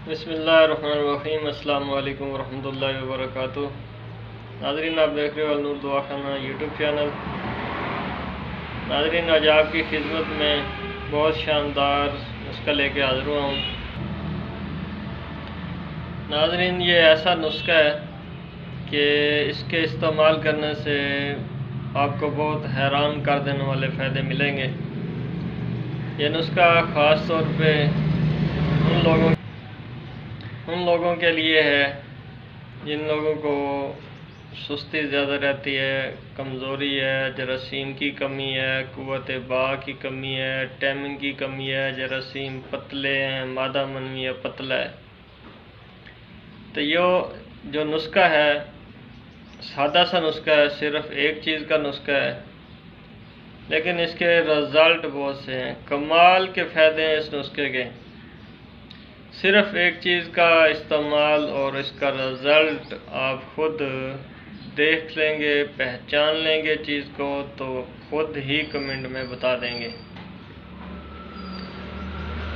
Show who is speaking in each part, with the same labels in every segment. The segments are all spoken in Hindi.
Speaker 1: बिस्मिल्लाहिर्रहमानिर्रहीम। अस्सलाम वालेकुम वरहमतुल्लाहि वबरकातुहू। नाज़रीन, आप देख रहे हो अलनूर दवाखाना यूट्यूब चैनल। नाज़रीन, आज आपकी खिदमत में बहुत शानदार नुस्खा लेके हाज़िर हुआ हूँ। नाज़रीन, ये ऐसा नुस्खा है कि इसके इस्तेमाल करने से आपको बहुत हैरान कर देने वाले फ़ायदे मिलेंगे। ये नुस्खा ख़ास तौर पे उन लोगों के लिए है जिन लोगों को सुस्ती ज़्यादा रहती है, कमज़ोरी है, जरासीम की कमी है, क़ुव्वत बा की कमी है, टाइमिंग की कमी है, जरासीम पतले हैं, मादा मनवी है, पतला है। तो ये जो नुस्खा है सादा सा नुस्खा है, सिर्फ एक चीज़ का नुस्खा है, लेकिन इसके रिज़ल्ट बहुत से हैं। कमाल के फ़ायदे हैं इस नुस्खे के। सिर्फ एक चीज़ का इस्तेमाल और इसका रिज़ल्ट आप खुद देख लेंगे, पहचान लेंगे चीज़ को, तो खुद ही कमेंट में बता देंगे।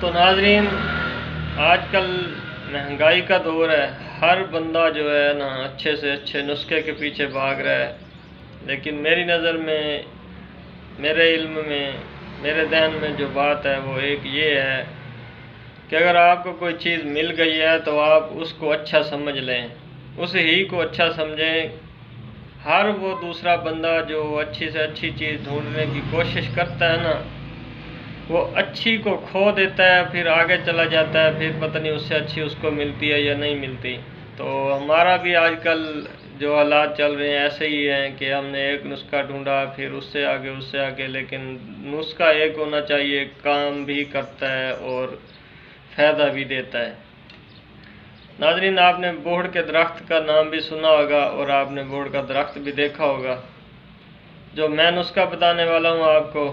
Speaker 1: तो नाज़रीन, आजकल महंगाई का दौर है, हर बंदा जो है ना अच्छे से अच्छे नुस्खे के पीछे भाग रहा है। लेकिन मेरी नज़र में, मेरे इल्म में, मेरे जहन में जो बात है वो एक ये है कि अगर आपको कोई चीज़ मिल गई है तो आप उसको अच्छा समझ लें, उस ही को अच्छा समझें। हर वो दूसरा बंदा जो अच्छी से अच्छी चीज़ ढूंढने की कोशिश करता है ना, वो अच्छी को खो देता है, फिर आगे चला जाता है, फिर पता नहीं उससे अच्छी उसको मिलती है या नहीं मिलती। तो हमारा भी आजकल जो हालात चल रहे हैं ऐसे ही हैं कि हमने एक नुस्खा ढूंढा, फिर उससे आगे, लेकिन नुस्खा एक होना चाहिए, काम भी करता है और फ़ायदा भी देता है। नाज़रीन, आपने बोहड़ के दरख्त का नाम भी सुना होगा और आपने बोहड़ का दरख्त भी देखा होगा। जो मैं नुस्खा बताने वाला हूँ आपको,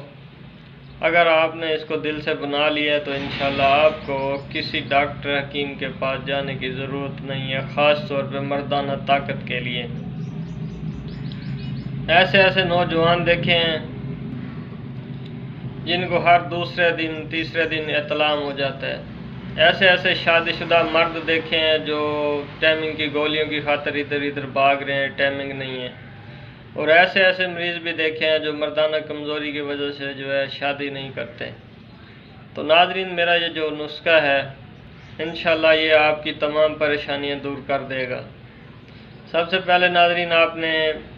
Speaker 1: अगर आपने इसको दिल से बना लिया तो इंशाल्लाह आपको किसी डॉक्टर हकीम के पास जाने की ज़रूरत नहीं है, ख़ास तौर पे मर्दाना ताकत के लिए। ऐसे ऐसे नौजवान देखे हैं जिनको हर दूसरे दिन तीसरे दिन इत्लाम हो जाता है। ऐसे ऐसे शादीशुदा मर्द देखे हैं जो टाइमिंग की गोलियों की खातिर इधर इधर भाग रहे हैं, टाइमिंग नहीं है। और ऐसे ऐसे मरीज़ भी देखे हैं जो मर्दाना कमज़ोरी की वजह से जो है शादी नहीं करते। तो नाज़रीन, मेरा ये जो नुस्खा है इंशाल्लाह ये आपकी तमाम परेशानियां दूर कर देगा। सबसे पहले नाज़रीन, आपने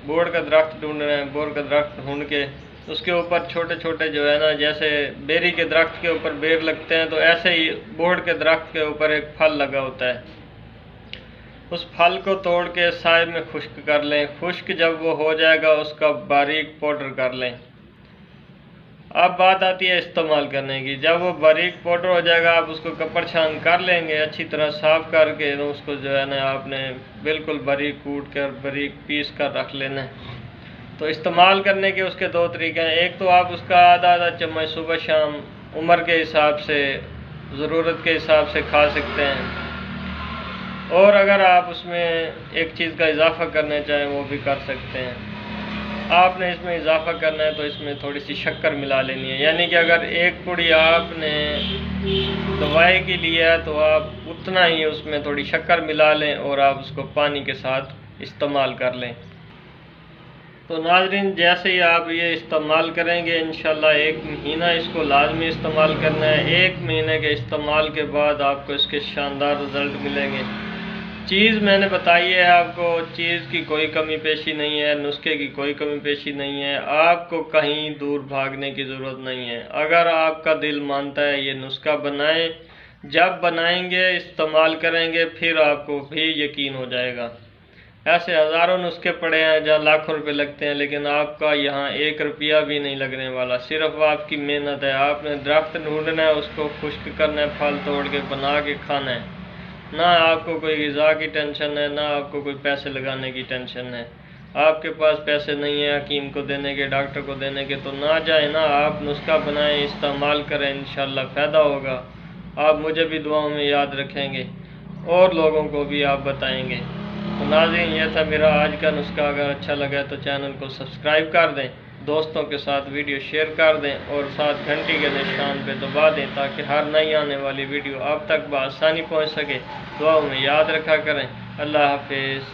Speaker 1: बोहड़ का दरख्त ढूंढना है। बोहड़ का दरख्त ढूंढ के उसके ऊपर छोटे छोटे जो है ना, जैसे बेरी के दरख्त के ऊपर बेर लगते हैं, तो ऐसे ही बोहड़ के दरख्त के ऊपर एक फल लगा होता है। उस फल को तोड़ के साए में खुश्क कर लें। खुश्क जब वो हो जाएगा उसका बारीक पाउडर कर लें। अब बात आती है इस्तेमाल करने की। जब वो बारीक पाउडर हो जाएगा आप उसको कपड़ छान कर लेंगे, अच्छी तरह साफ़ करके। तो उसको जो है ना आपने बिल्कुल बारीक कूट कर बारीक पीस कर रख लेना है। तो इस्तेमाल करने के उसके दो तरीके हैं। एक तो आप उसका आधा चम्मच सुबह शाम उम्र के हिसाब से, ज़रूरत के हिसाब से खा सकते हैं, और अगर आप उसमें एक चीज़ का इजाफ़ा करना चाहें वो भी कर सकते हैं। आपने इसमें इजाफ़ा करना है तो इसमें थोड़ी सी शक्कर मिला लेनी है। यानी कि अगर एक पुड़ी आपने दवाई की लिया है तो आप उतना ही उसमें थोड़ी शक्कर मिला लें और आप उसको पानी के साथ इस्तेमाल कर लें। तो नाज़रीन, जैसे ही आप ये इस्तेमाल करेंगे इंशाल्लाह 1 महीना इसको लाजमी इस्तेमाल करना है। 1 महीने के इस्तेमाल के बाद आपको इसके शानदार रिज़ल्ट मिलेंगे। चीज़ मैंने बताई है आपको, चीज़ की कोई कमी पेशी नहीं है, नुस्खे की कोई कमी पेशी नहीं है। आपको कहीं दूर भागने की ज़रूरत नहीं है। अगर आपका दिल मानता है ये नुस्खा बनाएं, जब बनाएंगे इस्तेमाल करेंगे फिर आपको भी यकीन हो जाएगा। ऐसे हज़ारों नुस्खे पड़े हैं जहाँ लाखों रुपए लगते हैं, लेकिन आपका यहाँ 1 रुपया भी नहीं लगने वाला। सिर्फ आपकी मेहनत है। आपने दरख्त ढूंढना है, उसको खुश्क करना है, फल तोड़ के बना के खाना है। ना आपको कोई ग़िज़ा की टेंशन है, ना आपको कोई पैसे लगाने की टेंशन है। आपके पास पैसे नहीं है हकीम को देने के, डॉक्टर को देने के, तो ना जाए ना, आप नुस्खा बनाएं, इस्तेमाल करें, इंशाल्लाह फ़ायदा होगा। आप मुझे भी दुआओं में याद रखेंगे और लोगों को भी आप बताएंगे। तो नाज़रीन, यह था मेरा आज का नुस्खा। अगर अच्छा लगा तो चैनल को सब्सक्राइब कर दें, दोस्तों के साथ वीडियो शेयर कर दें और साथ घंटी के निशान पे दबा दें ताकि हर नई आने वाली वीडियो आप तक बआसानी पहुंच सके। दुआओं में याद रखा करें। अल्लाह हाफिज़।